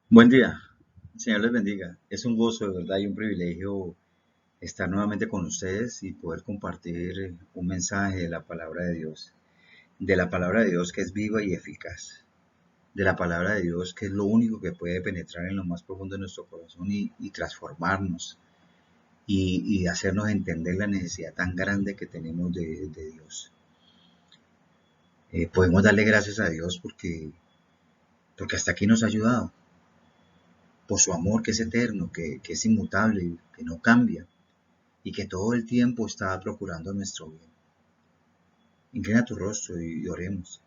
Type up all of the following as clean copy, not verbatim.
Buen día, Señor les bendiga. Es un gozo, de verdad, y un privilegio estar nuevamente con ustedes y poder compartir un mensaje de la palabra de Dios que es viva y eficaz, de la palabra de Dios que es lo único que puede penetrar en lo más profundo de nuestro corazón y transformarnos y hacernos entender la necesidad tan grande que tenemos de Dios. Podemos darle gracias a Dios porque hasta aquí nos ha ayudado, por su amor que es eterno, que es inmutable, que no cambia y que todo el tiempo está procurando nuestro bien. Inclina tu rostro y oremos.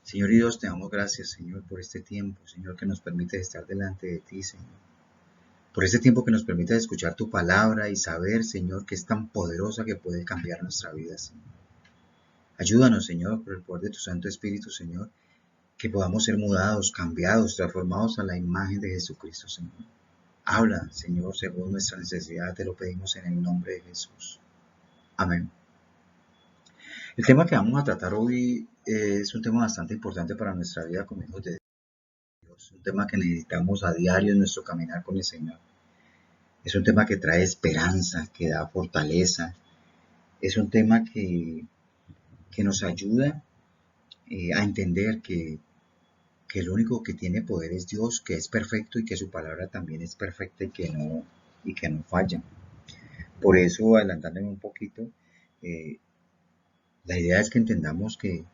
Señor y Dios, te damos gracias, Señor, por este tiempo, Señor, que nos permite estar delante de ti, Señor. Por este tiempo que nos permite escuchar tu palabra y saber, Señor, que es tan poderosa que puede cambiar nuestra vida, Señor. Ayúdanos, Señor, por el poder de tu Santo Espíritu, Señor, que podamos ser mudados, cambiados, transformados a la imagen de Jesucristo, Señor. Habla, Señor, según nuestra necesidad, te lo pedimos en el nombre de Jesús. Amén. El tema que vamos a tratar hoy es un tema bastante importante para nuestra vida como hijos de Dios, un tema que necesitamos a diario en nuestro caminar con el Señor. Es un tema que trae esperanza, que da fortaleza, es un tema que nos ayuda a entender que el único que tiene poder es Dios, que es perfecto y que su palabra también es perfecta y que no falla. Por eso, adelantándome un poquito, eh, la idea es que entendamos que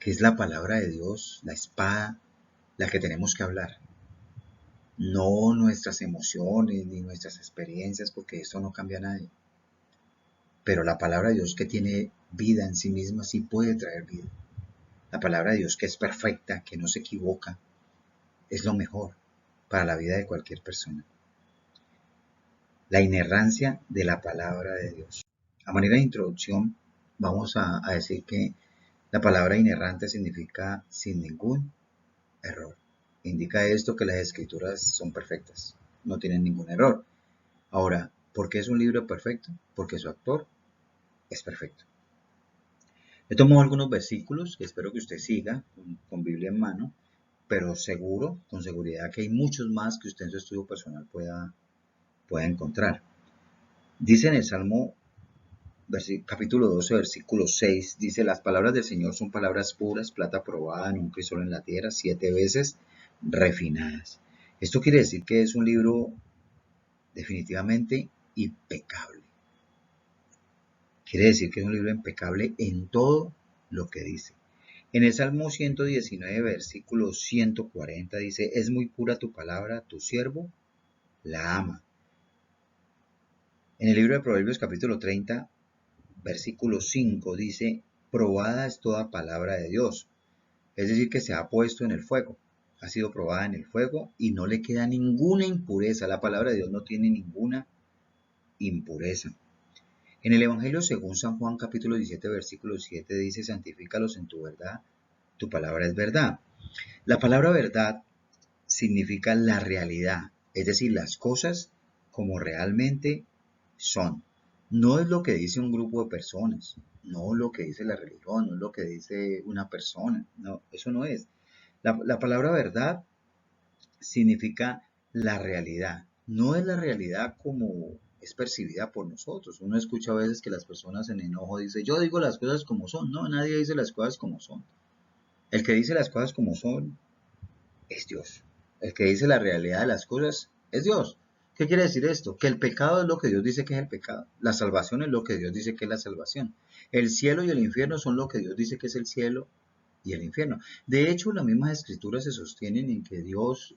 es la palabra de Dios, la espada, la que tenemos que hablar. No nuestras emociones ni nuestras experiencias, porque eso no cambia a nadie. Pero la palabra de Dios que tiene vida en sí misma sí puede traer vida. La palabra de Dios que es perfecta, que no se equivoca, es lo mejor para la vida de cualquier persona. La inerrancia de la palabra de Dios. A manera de introducción, vamos a decir que la palabra inerrante significa sin ningún error. Indica esto que las escrituras son perfectas, no tienen ningún error. Ahora, ¿por qué es un libro perfecto? Porque su autor es perfecto. He tomado algunos versículos que espero que usted siga con Biblia en mano, pero seguro, con seguridad que hay muchos más que usted en su estudio personal pueda encontrar. Dice en el Salmo capítulo 12, versículo 6, dice, las palabras del Señor son palabras puras, plata probada en un crisol en la tierra, 7 veces refinadas. Esto quiere decir que es un libro definitivamente impecable. Quiere decir que es un libro impecable en todo lo que dice. En el Salmo 119, versículo 140 dice, es muy pura tu palabra, tu siervo la ama. En el libro de Proverbios capítulo 30, versículo 5 dice, probada es toda palabra de Dios. Es decir, que se ha puesto en el fuego. Ha sido probada en el fuego y no le queda ninguna impureza. La palabra de Dios no tiene ninguna impureza. En el Evangelio según San Juan capítulo 17 versículo 7 dice, santifícalos en tu verdad, tu palabra es verdad. La palabra verdad significa la realidad, es decir, las cosas como realmente son. No es lo que dice un grupo de personas, no es lo que dice la religión, no es lo que dice una persona, no, eso no es. La palabra verdad significa la realidad. No es la realidad como es percibida por nosotros. Uno escucha a veces que las personas en enojo dicen, yo digo las cosas como son. No, nadie dice las cosas como son. El que dice las cosas como son es Dios. El que dice la realidad de las cosas es Dios. ¿Qué quiere decir esto? Que el pecado es lo que Dios dice que es el pecado. La salvación es lo que Dios dice que es la salvación. El cielo y el infierno son lo que Dios dice que es el cielo y el infierno. De hecho, las mismas escrituras se sostienen en que Dios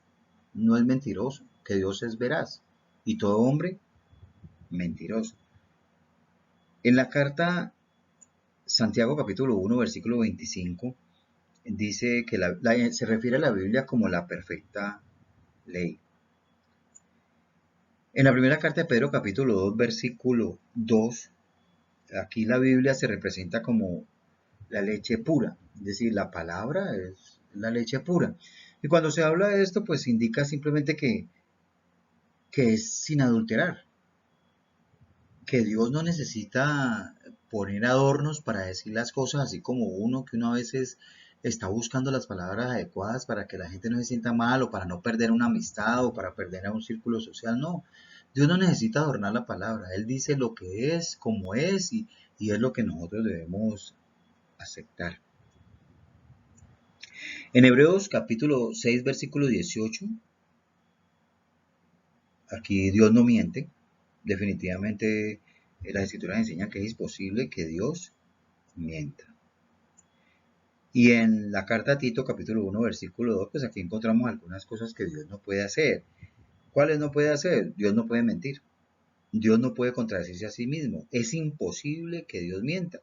no es mentiroso, que Dios es veraz y todo hombre mentiroso. En la carta Santiago capítulo 1 versículo 25 dice que se refiere a la Biblia como la perfecta ley. En la primera carta de Pedro capítulo 2 versículo 2, aquí la Biblia se representa como la leche pura, es decir, la palabra es la leche pura. Y cuando se habla de esto, pues indica simplemente que es sin adulterar, que Dios no necesita poner adornos para decir las cosas, así como que uno a veces está buscando las palabras adecuadas para que la gente no se sienta mal o para no perder una amistad o para perder a un círculo social. No, Dios no necesita adornar la palabra. Él dice lo que es, como es y es lo que nosotros debemos aceptar. En Hebreos capítulo 6, versículo 18, aquí Dios no miente. Definitivamente las escrituras enseñan que es imposible que Dios mienta. Y en la carta a Tito, capítulo 1, versículo 2, pues aquí encontramos algunas cosas que Dios no puede hacer. ¿Cuáles no puede hacer? Dios no puede mentir. Dios no puede contradecirse a sí mismo. Es imposible que Dios mienta.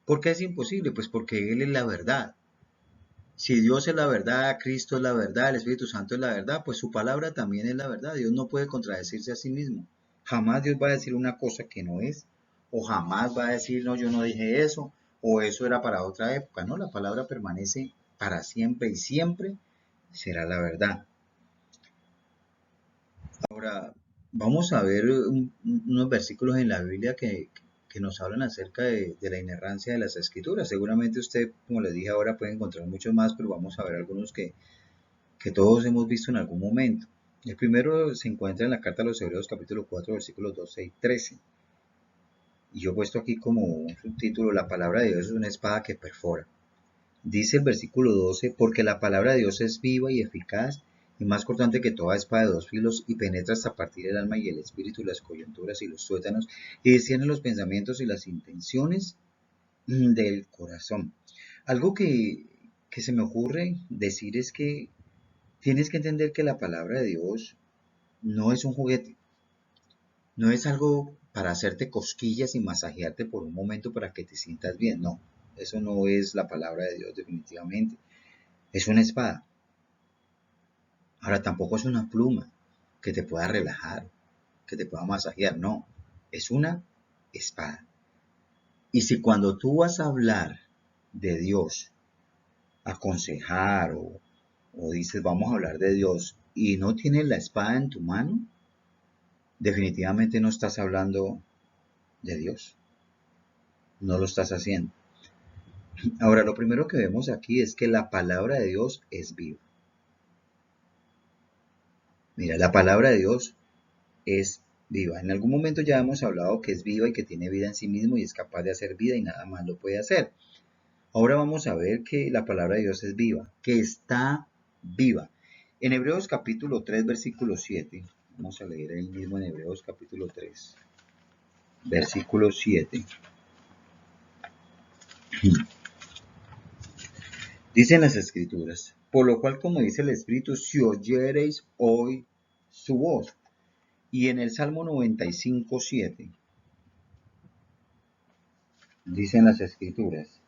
¿Por qué es imposible? Pues porque Él es la verdad. Si Dios es la verdad, Cristo es la verdad, el Espíritu Santo es la verdad, pues su palabra también es la verdad. Dios no puede contradecirse a sí mismo. Jamás Dios va a decir una cosa que no es, o jamás va a decir, no, yo no dije eso, o eso era para otra época. No, la palabra permanece para siempre y siempre será la verdad. Ahora, vamos a ver unos versículos en la Biblia que nos hablan acerca de la inerrancia de las escrituras. Seguramente usted, como les dije ahora, puede encontrar muchos más, pero vamos a ver algunos que todos hemos visto en algún momento. El primero se encuentra en la carta a los Hebreos capítulo 4 versículos 12 y 13. Y yo he puesto aquí como un subtítulo, la palabra de Dios es una espada que perfora. Dice el versículo 12, porque la palabra de Dios es viva y eficaz y más cortante que toda espada de dos filos y penetra hasta partir el alma y el espíritu, las coyunturas y los tuétanos y discierne los pensamientos y las intenciones del corazón. Algo que se me ocurre decir es que tienes que entender que la palabra de Dios no es un juguete, no es algo para hacerte cosquillas y masajearte por un momento para que te sientas bien, no, eso no es la palabra de Dios definitivamente, es una espada. Ahora tampoco es una pluma que te pueda relajar, que te pueda masajear, no, es una espada. Y si cuando tú vas a hablar de Dios, aconsejar o dices vamos a hablar de Dios y no tienes la espada en tu mano, definitivamente no estás hablando de Dios, no lo estás haciendo. Ahora, lo primero que vemos aquí es que la palabra de Dios es viva. Mira, la palabra de Dios es viva. En algún momento ya hemos hablado que es viva y que tiene vida en sí mismo y es capaz de hacer vida y nada más lo puede hacer. Ahora vamos a ver que la palabra de Dios es viva, que está viva. En Hebreos capítulo 3, versículo 7, vamos a leer ahí mismo en Hebreos capítulo 3, versículo 7. Dicen las escrituras, por lo cual, como dice el Espíritu, si oyereis hoy su voz. Y en el Salmo 95, 7, dicen las escrituras,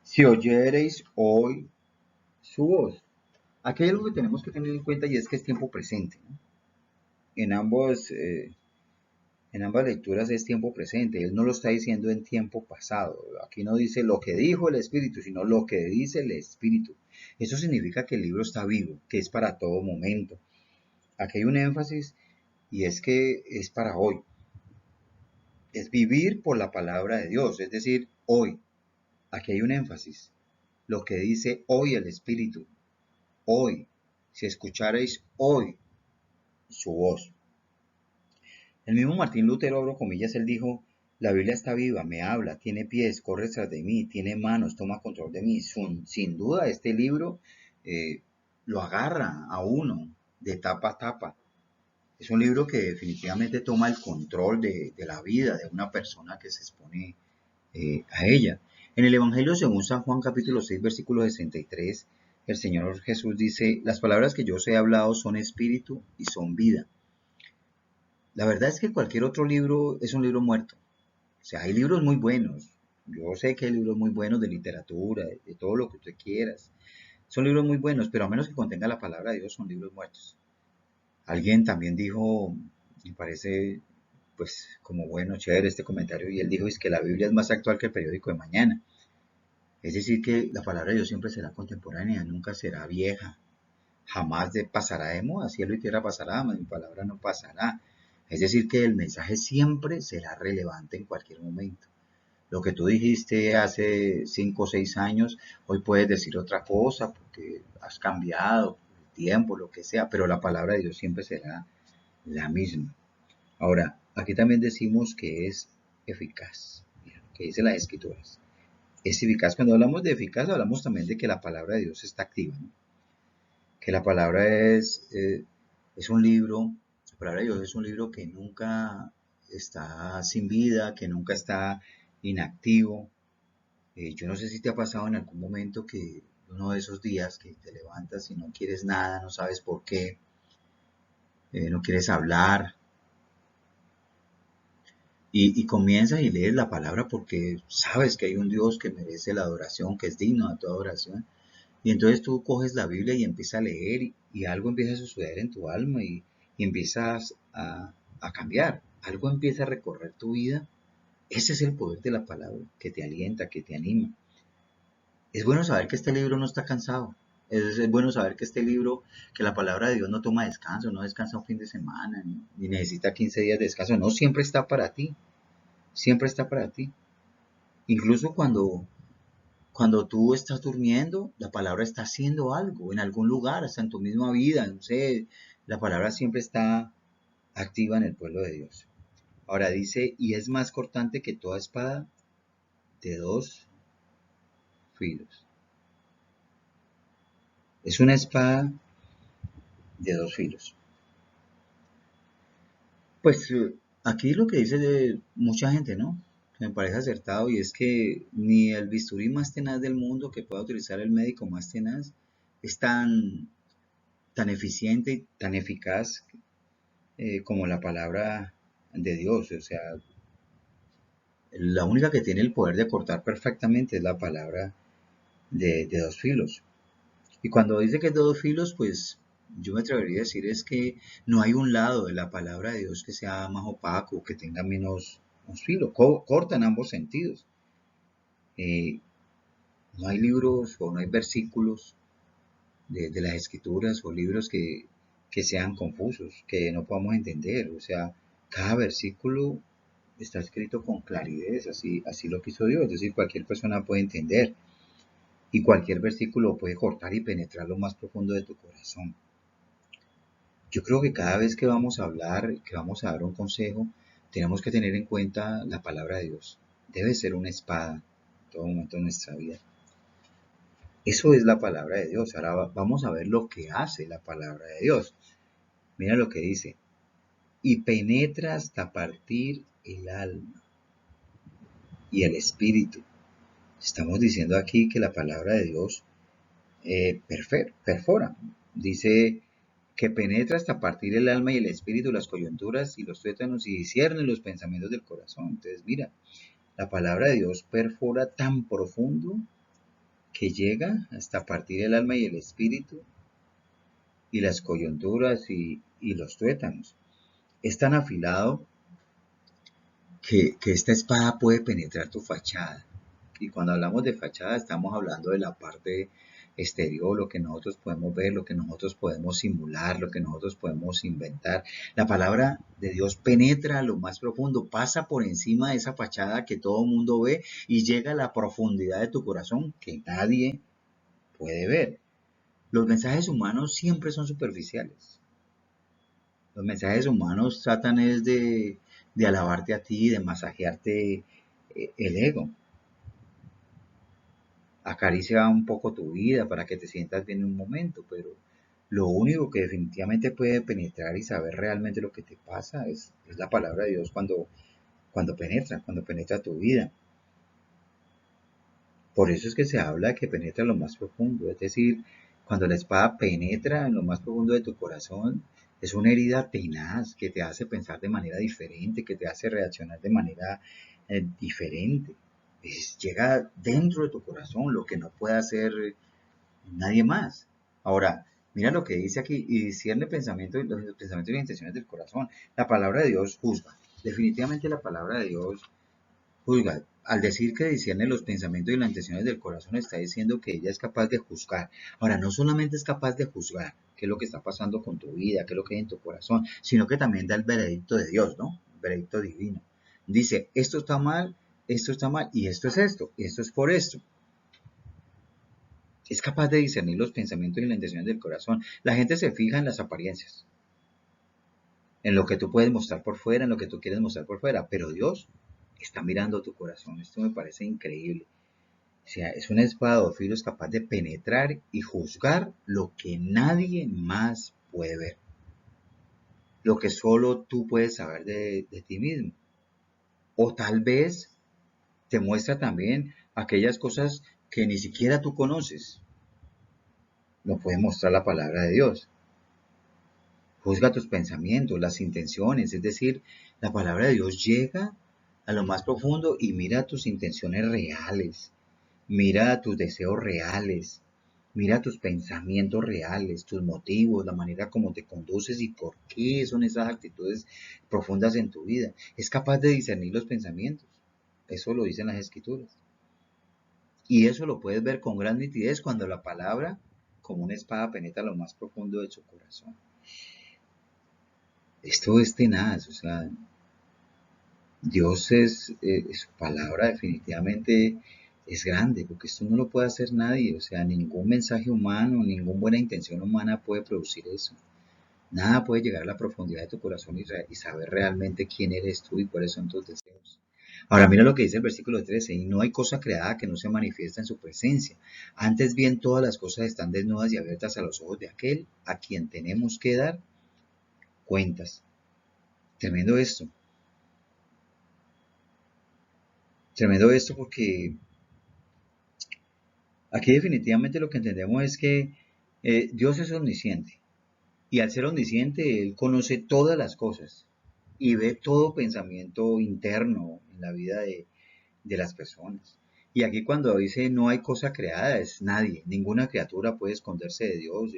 si oyereis hoy su voz. Aquí hay algo que tenemos que tener en cuenta y es que es tiempo presente, ¿no? En ambas lecturas es tiempo presente. Él no lo está diciendo en tiempo pasado. Aquí no dice lo que dijo el Espíritu, sino lo que dice el Espíritu. Eso significa que el libro está vivo, que es para todo momento. Aquí hay un énfasis y es que es para hoy. Es vivir por la palabra de Dios, es decir, hoy. Aquí hay un énfasis. Lo que dice hoy el Espíritu. Hoy. Si escuchareis hoy su voz. El mismo Martín Lutero, abro comillas, él dijo, la Biblia está viva, me habla, tiene pies, corre tras de mí, tiene manos, toma control de mí. Sin duda, este libro lo agarra a uno de tapa a tapa. Es un libro que definitivamente toma el control de la vida de una persona que se expone a ella. En el Evangelio según San Juan capítulo 6 versículo 63, el Señor Jesús dice, las palabras que yo os he hablado son espíritu y son vida. La verdad es que cualquier otro libro es un libro muerto. O sea, hay libros muy buenos. Yo sé que hay libros muy buenos de literatura, de todo lo que usted quieras. Son libros muy buenos, pero a menos que contenga la palabra de Dios, son libros muertos. Alguien también dijo, me parece, pues, como bueno, chévere este comentario, y él dijo, es que la Biblia es más actual que el periódico de mañana. Es decir, que la palabra de Dios siempre será contemporánea, nunca será vieja. Jamás pasará de moda, cielo y tierra pasará, mas mi palabra no pasará. Es decir, que el mensaje siempre será relevante en cualquier momento. Lo que tú dijiste hace 5 o 6 años, hoy puedes decir otra cosa porque has cambiado el tiempo, lo que sea, pero la palabra de Dios siempre será la misma. Ahora, aquí también decimos que es eficaz, mira, que dice las escrituras. Es eficaz. Cuando hablamos de eficaz, hablamos también de que la palabra de Dios está activa, ¿no? Que la palabra es un libro, la palabra de Dios es un libro que nunca está sin vida, que nunca está inactivo. Yo no sé si te ha pasado en algún momento que uno de esos días que te levantas y no quieres nada, no sabes por qué, no quieres hablar, y comienzas y lees la palabra porque sabes que hay un Dios que merece la adoración, que es digno de toda adoración. Y entonces tú coges la Biblia y empiezas a leer y algo empieza a suceder en tu alma y empiezas a cambiar. Algo empieza a recorrer tu vida. Ese es el poder de la palabra, que te alienta, que te anima. Es bueno saber que este libro no está cansado. Es bueno saber que este libro, que la palabra de Dios no toma descanso, no descansa un fin de semana, ni necesita 15 días de descanso. No, siempre está para ti. Siempre está para ti. Incluso cuando tú estás durmiendo, la palabra está haciendo algo en algún lugar, hasta en tu misma vida, no sé, la palabra siempre está activa en el pueblo de Dios. Ahora dice, y es más cortante que toda espada de dos filos. Es una espada de dos filos. Pues aquí lo que dice de mucha gente, ¿no? Que me parece acertado y es que ni el bisturí más tenaz del mundo que pueda utilizar el médico más tenaz es tan eficiente y tan eficaz como la palabra de Dios. O sea, la única que tiene el poder de cortar perfectamente es la palabra de dos filos. Y cuando dice que es de dos filos, pues yo me atrevería a decir es que no hay un lado de la palabra de Dios que sea más opaco, que tenga menos filo. Corta en ambos sentidos. Eh, no hay libros o no hay versículos de las escrituras o libros que sean confusos, que no podamos entender. O sea, cada versículo está escrito con claridad, así lo quiso Dios, es decir, cualquier persona puede entender y cualquier versículo puede cortar y penetrar lo más profundo de tu corazón. Yo creo que cada vez que vamos a hablar, que vamos a dar un consejo, tenemos que tener en cuenta la palabra de Dios. Debe ser una espada en todo momento de nuestra vida. Eso es la palabra de Dios. Ahora vamos a ver lo que hace la palabra de Dios. Mira lo que dice. Y penetra hasta partir el alma y el espíritu. Estamos diciendo aquí que la palabra de Dios perfora. Dice que penetra hasta partir el alma y el espíritu, las coyunturas y los tuétanos y discierne los pensamientos del corazón. Entonces, mira, la palabra de Dios perfora tan profundo que llega hasta partir el alma y el espíritu y las coyunturas y los tuétanos. Es tan afilado que esta espada puede penetrar tu fachada. Y cuando hablamos de fachada estamos hablando de la parte exterior, lo que nosotros podemos ver, lo que nosotros podemos simular, lo que nosotros podemos inventar. La palabra de Dios penetra a lo más profundo, pasa por encima de esa fachada que todo el mundo ve y llega a la profundidad de tu corazón que nadie puede ver. Los mensajes humanos siempre son superficiales. Los mensajes humanos tratan es de alabarte a ti, de masajearte el ego. Acaricia un poco tu vida para que te sientas bien en un momento, pero lo único que definitivamente puede penetrar y saber realmente lo que te pasa es la palabra de Dios cuando penetra tu vida. Por eso es que se habla de que penetra en lo más profundo, es decir, cuando la espada penetra en lo más profundo de tu corazón, es una herida tenaz que te hace pensar de manera diferente, que te hace reaccionar de manera diferente. Llega dentro de tu corazón, lo que no puede hacer nadie más. Ahora, mira lo que dice aquí, y discierne los pensamientos y las intenciones del corazón. La palabra de Dios juzga. Definitivamente la palabra de Dios juzga. Al decir que discierne los pensamientos y las intenciones del corazón, está diciendo que ella es capaz de juzgar. Ahora, no solamente es capaz de juzgar qué es lo que está pasando con tu vida, qué es lo que hay en tu corazón, sino que también da el veredicto de Dios, ¿no? El veredicto divino. Dice, esto está mal, esto está mal, y esto es por esto. Es capaz de discernir los pensamientos y las intenciones del corazón. La gente se fija en las apariencias, en lo que tú puedes mostrar por fuera, en lo que tú quieres mostrar por fuera, pero Dios está mirando tu corazón. Esto me parece increíble. O sea, es una espada de dos filos capaz de penetrar y juzgar lo que nadie más puede ver, lo que solo tú puedes saber de ti mismo. O tal vez te muestra también aquellas cosas que ni siquiera tú conoces. Lo puede mostrar la palabra de Dios. Juzga tus pensamientos, las intenciones, es decir, la palabra de Dios llega a lo más profundo y mira tus intenciones reales, mira tus deseos reales, mira tus pensamientos reales, tus motivos, la manera como te conduces y por qué son esas actitudes profundas en tu vida. Es capaz de discernir los pensamientos. Eso lo dicen las escrituras. Y eso lo puedes ver con gran nitidez cuando la palabra, como una espada, penetra lo más profundo de su corazón. Esto es tenaz, o sea, Dios su palabra definitivamente es grande, porque esto no lo puede hacer nadie, o sea, ningún mensaje humano, ninguna buena intención humana puede producir eso. Nada puede llegar a la profundidad de tu corazón y saber realmente quién eres tú y cuáles son tus deseos. Ahora mira lo que dice el versículo 13, y no hay cosa creada que no se manifiesta en su presencia. Antes bien todas las cosas están desnudas y abiertas a los ojos de aquel a quien tenemos que dar cuentas. Tremendo esto. Tremendo esto porque aquí definitivamente lo que entendemos es que Dios es omnisciente y al ser omnisciente Él conoce todas las cosas y ve todo pensamiento interno en la vida de las personas. Y aquí cuando dice no hay cosa creada es nadie, ninguna criatura puede esconderse de Dios,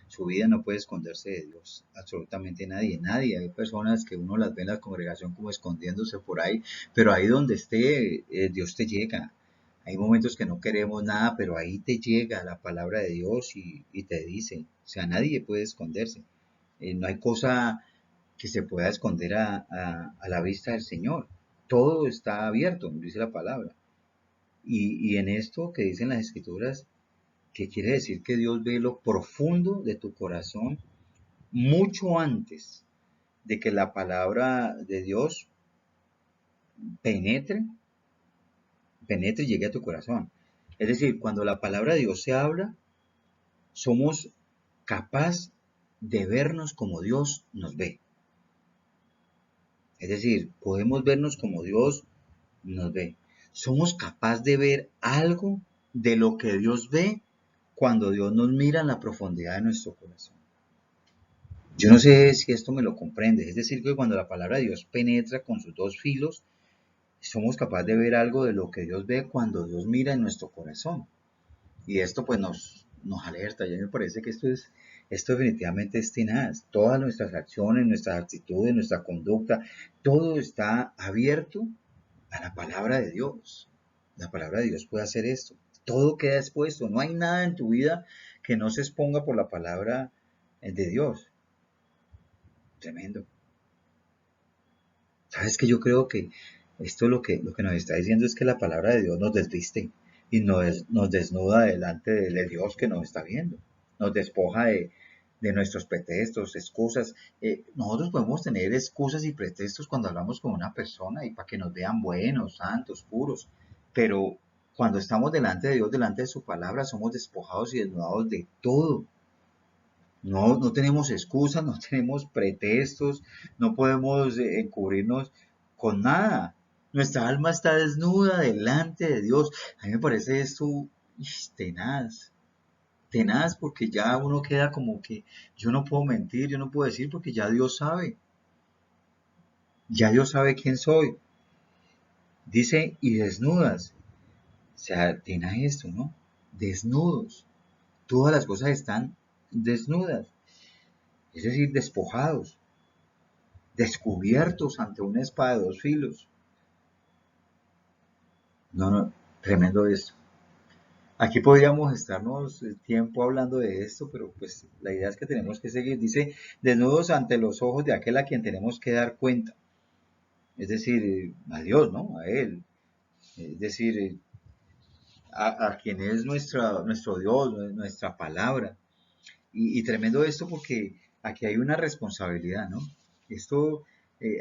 su vida no puede esconderse de Dios, absolutamente nadie, nadie. Hay personas que uno las ve en la congregación como escondiéndose por ahí, pero ahí donde esté, Dios te llega. Hay momentos que no queremos nada, pero ahí te llega la palabra de Dios y te dice, o sea, nadie puede esconderse. No hay cosa que se pueda esconder a la vista del Señor. Todo está abierto, dice la palabra. Y en esto que dicen las escrituras, que quiere decir que Dios ve lo profundo de tu corazón mucho antes de que la palabra de Dios penetre, penetre y llegue a tu corazón. Es decir, cuando la palabra de Dios se habla, somos capaz de vernos como Dios nos ve. Es decir, podemos vernos como Dios nos ve. Somos capaces de ver algo de lo que Dios ve cuando Dios nos mira en la profundidad de nuestro corazón. Yo no sé si esto me lo comprende. Es decir, que cuando la palabra de Dios penetra con sus dos filos, somos capaces de ver algo de lo que Dios ve cuando Dios mira en nuestro corazón. Y esto pues nos alerta. Y a mí me parece que esto definitivamente es tenaz. Todas nuestras acciones, nuestras actitudes, nuestra conducta, todo está abierto a la palabra de Dios. La palabra de Dios puede hacer esto. Todo queda expuesto. No hay nada en tu vida que no se exponga por la palabra de Dios. Tremendo. Sabes que yo creo que esto lo que nos está diciendo es que la palabra de Dios nos desviste y nos desnuda delante de Dios que nos está viendo. Nos despoja de nuestros pretextos, excusas. Nosotros podemos tener excusas y pretextos cuando hablamos con una persona y para que nos vean buenos, santos, puros. Pero cuando estamos delante de Dios, delante de su palabra, somos despojados y desnudados de todo. No tenemos excusas, no tenemos pretextos, no podemos encubrirnos con nada. Nuestra alma está desnuda delante de Dios. A mí me parece esto tenaz, tenaz porque ya uno queda como que yo no puedo mentir, yo no puedo decir porque ya Dios sabe quién soy. Dice, y desnudas, o sea, tenaz esto, ¿no? Desnudos. Todas las cosas están desnudas, es decir, despojados, descubiertos ante una espada de dos filos. No, tremendo esto. Aquí podríamos estarnos tiempo hablando de esto, pero pues la idea es que tenemos que seguir. Dice, desnudos ante los ojos de aquel a quien tenemos que dar cuenta. Es decir, a Dios, ¿no? A Él. Es decir, a quien es nuestro Dios, nuestra palabra. Y tremendo esto porque aquí hay una responsabilidad, ¿no? Esto,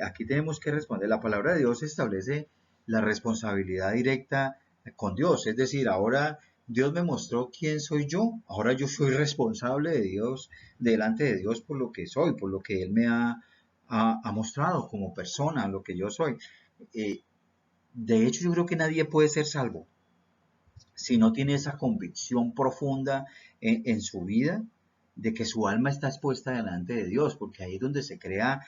aquí tenemos que responder. La palabra de Dios establece la responsabilidad directa con Dios. Es decir, ahora Dios me mostró quién soy yo. Ahora yo soy responsable de Dios, delante de Dios por lo que soy, por lo que Él me ha mostrado como persona, lo que yo soy. Eh, de hecho, yo creo que nadie puede ser salvo si no tiene esa convicción profunda en su vida de que su alma está expuesta delante de Dios, porque ahí es donde se crea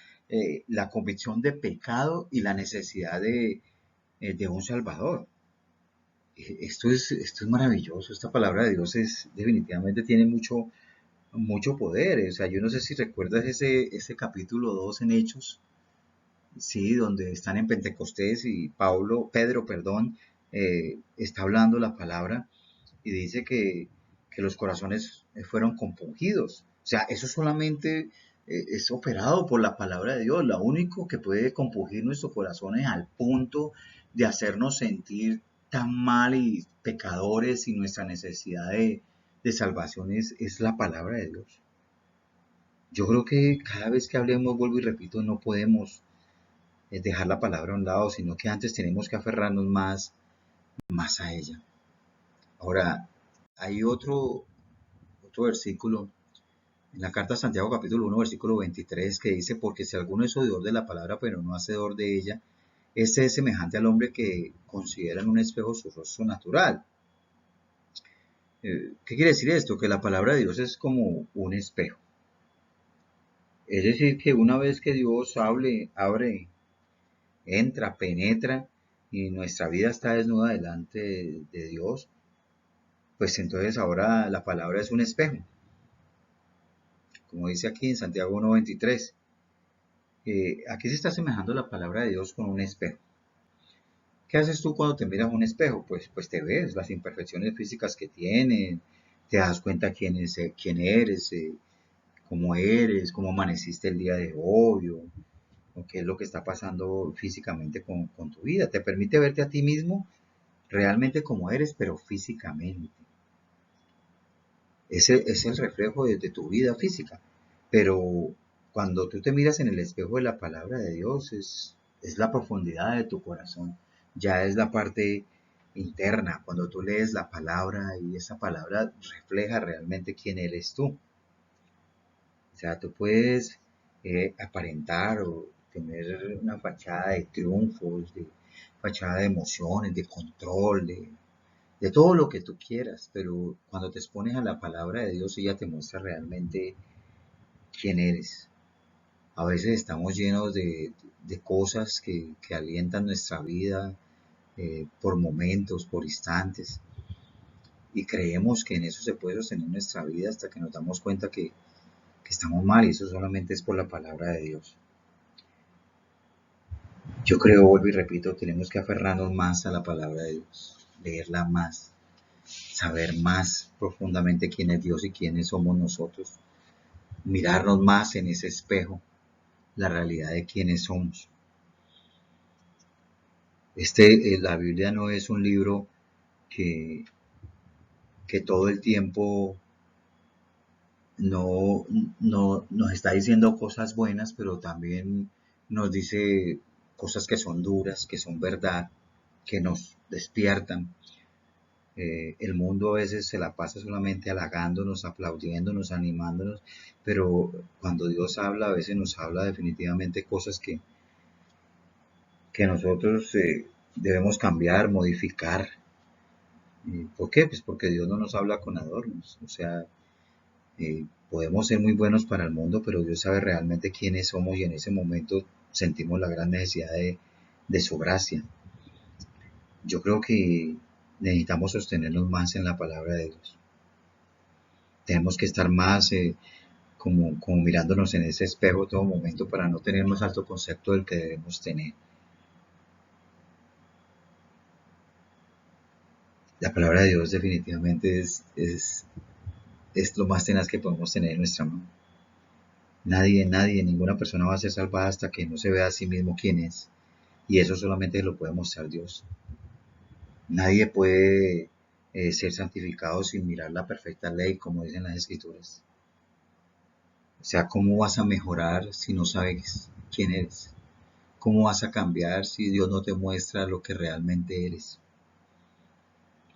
la convicción de pecado y la necesidad de un Salvador. Esto es maravilloso, esta palabra de Dios definitivamente tiene mucho poder. O sea, yo no sé si recuerdas ese capítulo 2 en Hechos, sí, donde están en Pentecostés y Pedro, perdón, está hablando la palabra y dice que los corazones fueron compungidos. O sea, eso solamente es operado por la palabra de Dios. Lo único que puede compungir nuestros corazones al punto de hacernos sentir tan mal y pecadores y nuestra necesidad de salvación es la palabra de Dios. Yo creo que cada vez que hablemos, vuelvo y repito, no podemos dejar la palabra a un lado, sino que antes tenemos que aferrarnos más a ella. Ahora, hay otro versículo en la carta a Santiago capítulo 1 versículo 23 que dice, porque si alguno es oidor de la palabra pero no hacedor de ella, este es semejante al hombre que considera en un espejo su rostro natural. ¿Qué quiere decir esto? Que la palabra de Dios es como un espejo. Es decir, que una vez que Dios abre, entra, penetra y nuestra vida está desnuda delante de Dios, pues entonces ahora la palabra es un espejo. Como dice aquí en Santiago 1.23. Aquí se está asemejando la palabra de Dios con un espejo. ¿Qué haces tú cuando te miras a un espejo? Pues te ves las imperfecciones físicas que tienes, te das cuenta quién eres, cómo amaneciste el día de hoy, o qué es lo que está pasando físicamente con tu vida. Te permite verte a ti mismo realmente como eres, pero físicamente. Ese es el reflejo de tu vida física. Pero cuando tú te miras en el espejo de la palabra de Dios, es la profundidad de tu corazón. Ya es la parte interna, cuando tú lees la palabra y esa palabra refleja realmente quién eres tú. O sea, tú puedes aparentar o tener una fachada de triunfos, fachada de emociones, de control, de todo lo que tú quieras, pero cuando te expones a la palabra de Dios, ella te muestra realmente quién eres. A veces estamos llenos de cosas que alientan nuestra vida por momentos, por instantes, y creemos que en eso se puede sostener nuestra vida hasta que nos damos cuenta que estamos mal y eso solamente es por la palabra de Dios. Yo creo, vuelvo y repito, tenemos que aferrarnos más a la palabra de Dios, leerla más, saber más profundamente quién es Dios y quiénes somos nosotros, mirarnos más en ese espejo, la realidad de quiénes somos. La Biblia no es un libro que, que todo el tiempo no, no nos está diciendo cosas buenas, pero también nos dice cosas que son duras, que son verdad, que nos despiertan. El mundo a veces se la pasa solamente halagándonos, aplaudiéndonos, animándonos, pero cuando Dios habla, a veces nos habla definitivamente cosas que nosotros debemos cambiar, modificar. ¿Por qué? Pues porque Dios no nos habla con adornos. O sea, podemos ser muy buenos para el mundo, pero Dios sabe realmente quiénes somos y en ese momento sentimos la gran necesidad de su gracia. Yo creo que necesitamos sostenernos más en la palabra de Dios. Tenemos que estar más como mirándonos en ese espejo todo momento para no tener más alto concepto del que debemos tener. La palabra de Dios definitivamente es lo más tenaz que podemos tener en nuestra mano. Nadie, ninguna persona va a ser salvada hasta que no se vea a sí mismo quién es. Y eso solamente lo puede mostrar Dios. Nadie puede ser santificado sin mirar la perfecta ley, como dicen las escrituras. O sea, ¿cómo vas a mejorar si no sabes quién eres? ¿Cómo vas a cambiar si Dios no te muestra lo que realmente eres?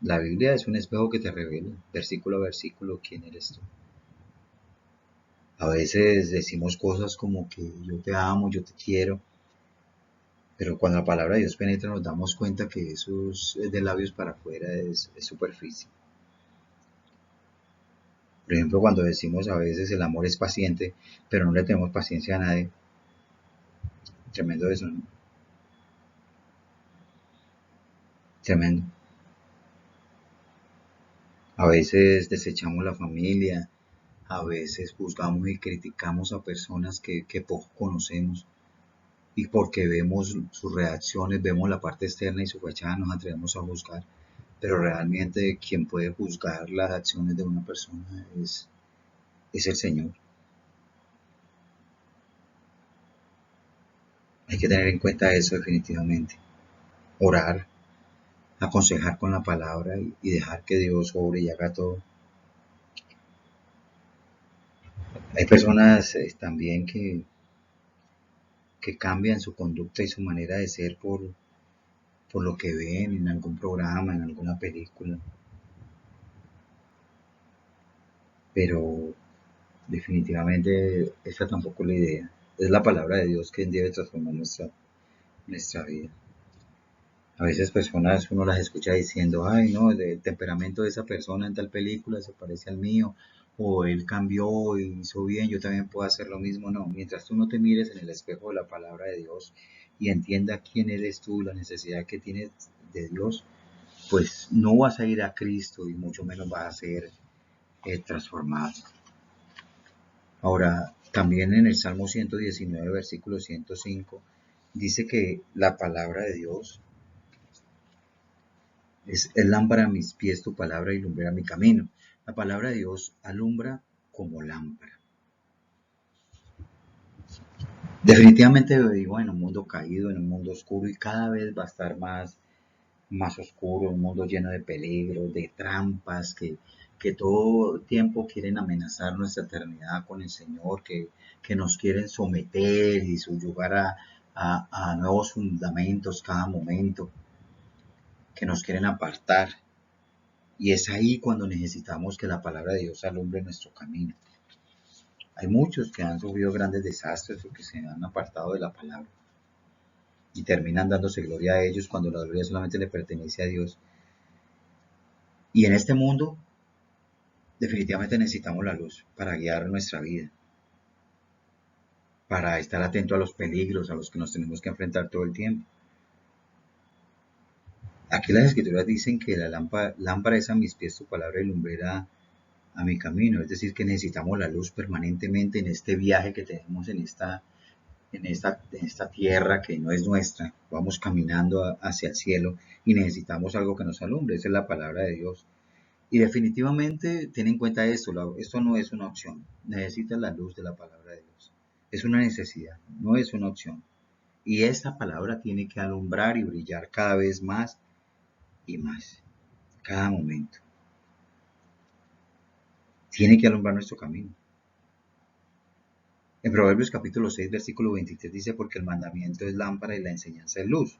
La Biblia es un espejo que te revela, versículo a versículo, quién eres tú. A veces decimos cosas como que yo te amo, yo te quiero, pero cuando la palabra de Dios penetra nos damos cuenta que eso es de labios para afuera, es superficie. Por ejemplo, cuando decimos a veces el amor es paciente, pero no le tenemos paciencia a nadie, tremendo eso, ¿no? Tremendo. A veces desechamos la familia, a veces juzgamos y criticamos a personas que poco conocemos y porque vemos sus reacciones, vemos la parte externa y su fachada, nos atrevemos a juzgar. Pero realmente quien puede juzgar las acciones de una persona es el Señor. Hay que tener en cuenta eso definitivamente. Orar, aconsejar con la palabra y dejar que Dios obre y haga todo. Hay personas también que cambian su conducta y su manera de ser por lo que ven en algún programa, en alguna película. Pero definitivamente esa tampoco es la idea. Es la palabra de Dios que debe transformar nuestra vida. A veces personas uno las escucha diciendo, ay no, el temperamento de esa persona en tal película se parece al mío, o él cambió y hizo bien, yo también puedo hacer lo mismo. No, mientras tú no te mires en el espejo de la palabra de Dios y entienda quién eres tú, la necesidad que tienes de Dios, pues no vas a ir a Cristo y mucho menos vas a ser transformado. Ahora, también en el Salmo 119, versículo 105, dice que la palabra de Dios es lámpara a mis pies tu palabra y lumbrera mi camino. La palabra de Dios alumbra como lámpara. Definitivamente vivimos en un mundo caído, en un mundo oscuro y cada vez va a estar más oscuro, un mundo lleno de peligros, de trampas, que todo tiempo quieren amenazar nuestra eternidad con el Señor, que nos quieren someter y subyugar a nuevos fundamentos cada momento, que nos quieren apartar. Y es ahí cuando necesitamos que la palabra de Dios alumbre nuestro camino. Hay muchos que han sufrido grandes desastres o que se han apartado de la palabra y terminan dándose gloria a ellos cuando la gloria solamente le pertenece a Dios. Y en este mundo definitivamente necesitamos la luz para guiar nuestra vida, para estar atento a los peligros a los que nos tenemos que enfrentar todo el tiempo. Aquí las escrituras dicen que la lámpara es a mis pies tu palabra y lumbrera a mi camino, es decir, que necesitamos la luz permanentemente en este viaje que tenemos en esta tierra que no es nuestra, vamos caminando hacia el cielo y necesitamos algo que nos alumbre, esa es la palabra de Dios. Y definitivamente ten en cuenta esto no es una opción, necesitas la luz de la palabra de Dios, es una necesidad, no es una opción. Y esta palabra tiene que alumbrar y brillar cada vez más y más, cada momento. Tiene que alumbrar nuestro camino. En Proverbios capítulo 6, versículo 23 dice, porque el mandamiento es lámpara y la enseñanza es luz.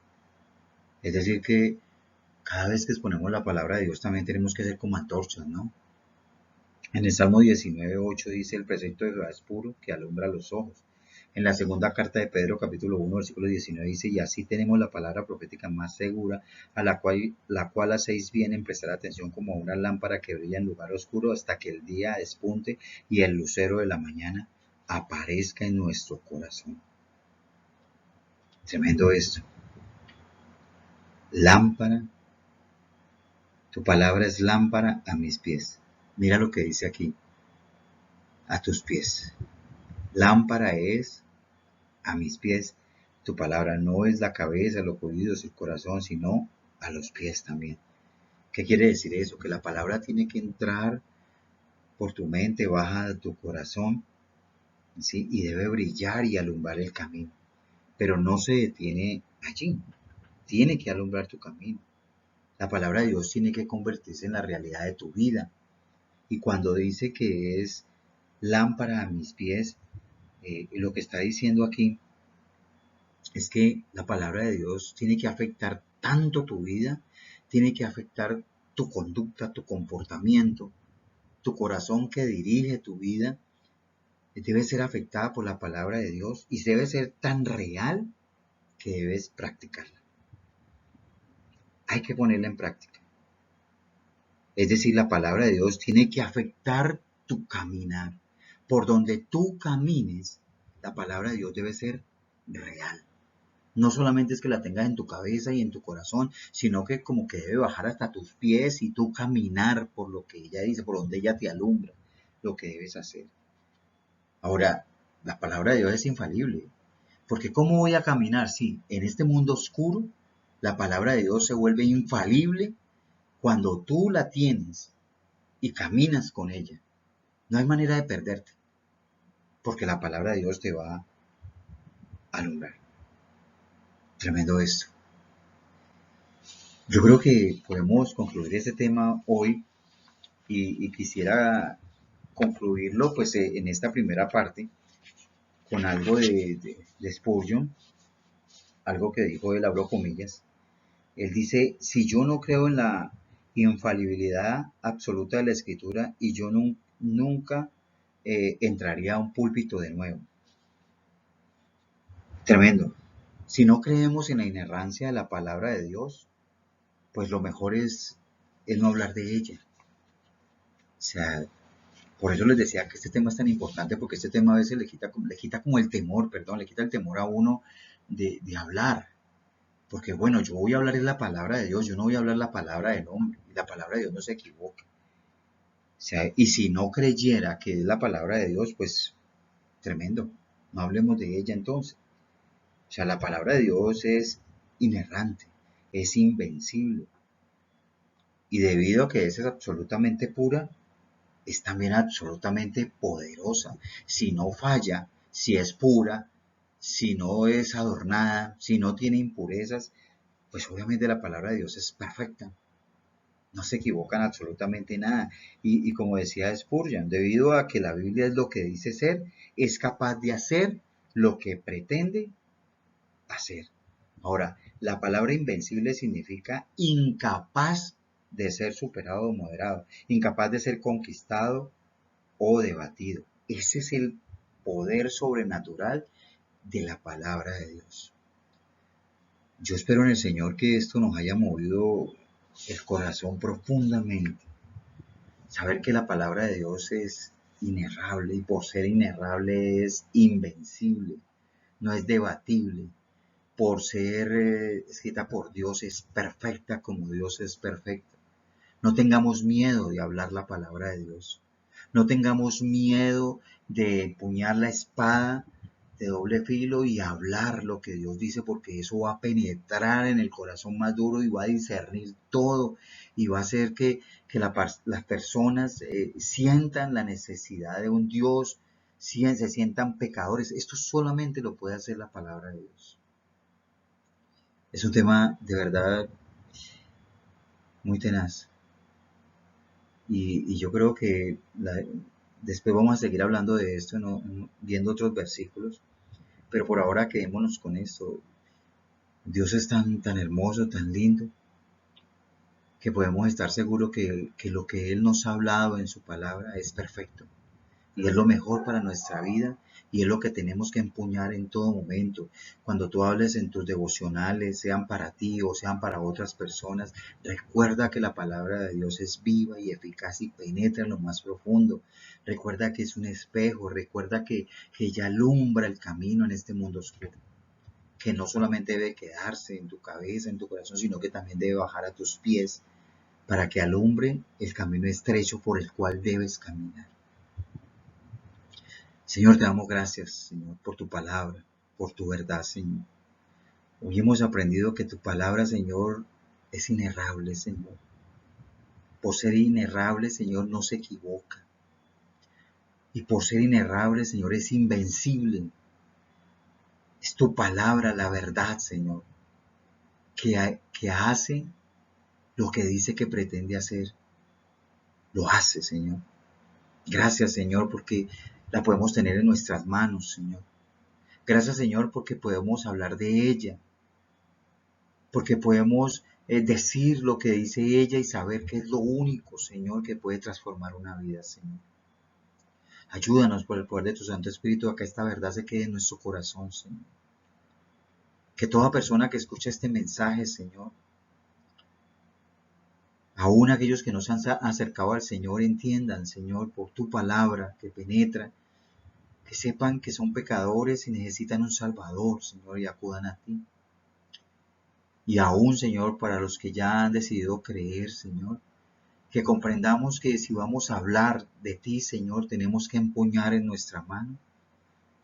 Es decir, que cada vez que exponemos la palabra de Dios también tenemos que ser como antorchas, ¿no? En el Salmo 19:8 dice, el precepto de Jehová es puro, que alumbra los ojos. En la segunda carta de Pedro, capítulo 1, versículo 19 dice, y así tenemos la palabra profética más segura, a la cual hacéis bien en prestar atención como a una lámpara que brilla en lugar oscuro hasta que el día despunte y el lucero de la mañana aparezca en nuestro corazón. Tremendo esto. Lámpara, tu palabra es lámpara a mis pies. Mira lo que dice aquí, a tus pies. Lámpara es a mis pies. Tu palabra no es la cabeza, los oídos, el corazón, sino a los pies también. ¿Qué quiere decir eso? Que la palabra tiene que entrar por tu mente, baja a tu corazón, ¿sí? Y debe brillar y alumbrar el camino. Pero no se detiene allí. Tiene que alumbrar tu camino. La palabra de Dios tiene que convertirse en la realidad de tu vida. Y cuando dice que es lámpara a mis pies, lo que está diciendo aquí es que la palabra de Dios tiene que afectar tanto tu vida, tiene que afectar tu conducta, tu comportamiento, tu corazón que dirige tu vida, debe ser afectada por la palabra de Dios y debe ser tan real que debes practicarla. Hay que ponerla en práctica. Es decir, la palabra de Dios tiene que afectar tu caminar. Por donde tú camines, la palabra de Dios debe ser real. No solamente es que la tengas en tu cabeza y en tu corazón, sino que como que debe bajar hasta tus pies y tú caminar por lo que ella dice, por donde ella te alumbra, lo que debes hacer. Ahora, la palabra de Dios es infalible, porque ¿cómo voy a caminar si en este mundo oscuro la palabra de Dios se vuelve infalible cuando tú la tienes y caminas con ella? No hay manera de perderte, porque la palabra de Dios te va a alumbrar. Tremendo esto. Yo creo que podemos concluir este tema hoy y quisiera concluirlo pues en esta primera parte con algo de Spurgeon, algo que dijo él, abro comillas. Él dice, si yo no creo en la infalibilidad absoluta de la escritura y yo nunca entraría a un púlpito de nuevo. Tremendo. Si no creemos en la inerrancia de la palabra de Dios, pues lo mejor es no hablar de ella. O sea, por eso les decía que este tema es tan importante, porque este tema a veces le quita como el temor, le quita el temor a uno de hablar. Porque bueno, yo voy a hablar es la palabra de Dios, yo no voy a hablar la palabra del hombre. Y la palabra de Dios no se equivoca. O sea, y si no creyera que es la palabra de Dios, pues tremendo. No hablemos de ella entonces. O sea, la palabra de Dios es inerrante, es invencible. Y debido a que es absolutamente pura, es también absolutamente poderosa. Si no falla, si es pura, si no es adornada, si no tiene impurezas, pues obviamente la palabra de Dios es perfecta. No se equivocan absolutamente nada. Y como decía Spurgeon, debido a que la Biblia es lo que dice ser, es capaz de hacer lo que pretende hacer. Ahora, la palabra invencible significa incapaz de ser superado o moderado, incapaz de ser conquistado o debatido. Ese es el poder sobrenatural de la palabra de Dios. Yo espero en el Señor que esto nos haya movido el corazón profundamente. Saber que la palabra de Dios es inerrable y por ser inerrable es invencible, no es debatible. Por ser escrita por Dios es perfecta como Dios es perfecto. No tengamos miedo de hablar la palabra de Dios. No tengamos miedo de empuñar la espada de doble filo y hablar lo que Dios dice, porque eso va a penetrar en el corazón más duro y va a discernir todo y va a hacer que las personas sientan la necesidad de un Dios, se sientan pecadores. Esto solamente lo puede hacer la palabra de Dios. Es un tema de verdad muy tenaz. Y yo creo que después vamos a seguir hablando de esto, viendo otros versículos. Pero por ahora quedémonos con esto. Dios es tan hermoso, tan lindo, que podemos estar seguros que lo que Él nos ha hablado en su palabra es perfecto. Y es lo mejor para nuestra vida y es lo que tenemos que empuñar en todo momento. Cuando tú hables en tus devocionales, sean para ti o sean para otras personas, recuerda que la palabra de Dios es viva y eficaz y penetra en lo más profundo. Recuerda que es un espejo, recuerda que ella alumbra el camino en este mundo oscuro. Que no solamente debe quedarse en tu cabeza, en tu corazón, sino que también debe bajar a tus pies para que alumbre el camino estrecho por el cual debes caminar. Señor, te damos gracias, Señor, por tu palabra, por tu verdad, Señor. Hoy hemos aprendido que tu palabra, Señor, es inerrable, Señor. Por ser inerrable, Señor, no se equivoca. Y por ser inerrable, Señor, es invencible. Es tu palabra, la verdad, Señor, que hace lo que dice que pretende hacer, lo hace, Señor. Gracias, Señor, porque la podemos tener en nuestras manos, Señor. Gracias, Señor, porque podemos hablar de ella, porque podemos decir lo que dice ella y saber que es lo único, Señor, que puede transformar una vida, Señor. Ayúdanos por el poder de tu Santo Espíritu a que esta verdad se quede en nuestro corazón, Señor. Que toda persona que escuche este mensaje, Señor, aún aquellos que no se han acercado al Señor, entiendan, Señor, por tu palabra que penetra, que sepan que son pecadores y necesitan un Salvador, Señor, y acudan a ti. Y aún, Señor, para los que ya han decidido creer, Señor, que comprendamos que si vamos a hablar de ti, Señor, tenemos que empuñar en nuestra mano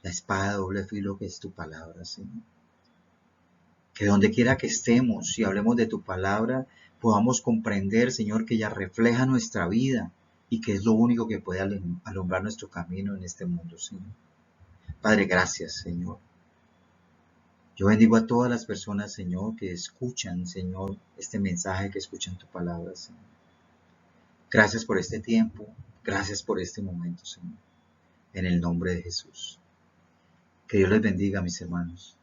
la espada de doble filo que es tu palabra, Señor. Que donde quiera que estemos, si hablemos de tu palabra, podamos comprender, Señor, que ella refleja nuestra vida y que es lo único que puede alumbrar nuestro camino en este mundo, Señor. Padre, gracias, Señor. Yo bendigo a todas las personas, Señor, que escuchan, Señor, este mensaje, que escuchan tu palabra, Señor. Gracias por este tiempo, gracias por este momento, Señor. En el nombre de Jesús. Que Dios les bendiga, mis hermanos.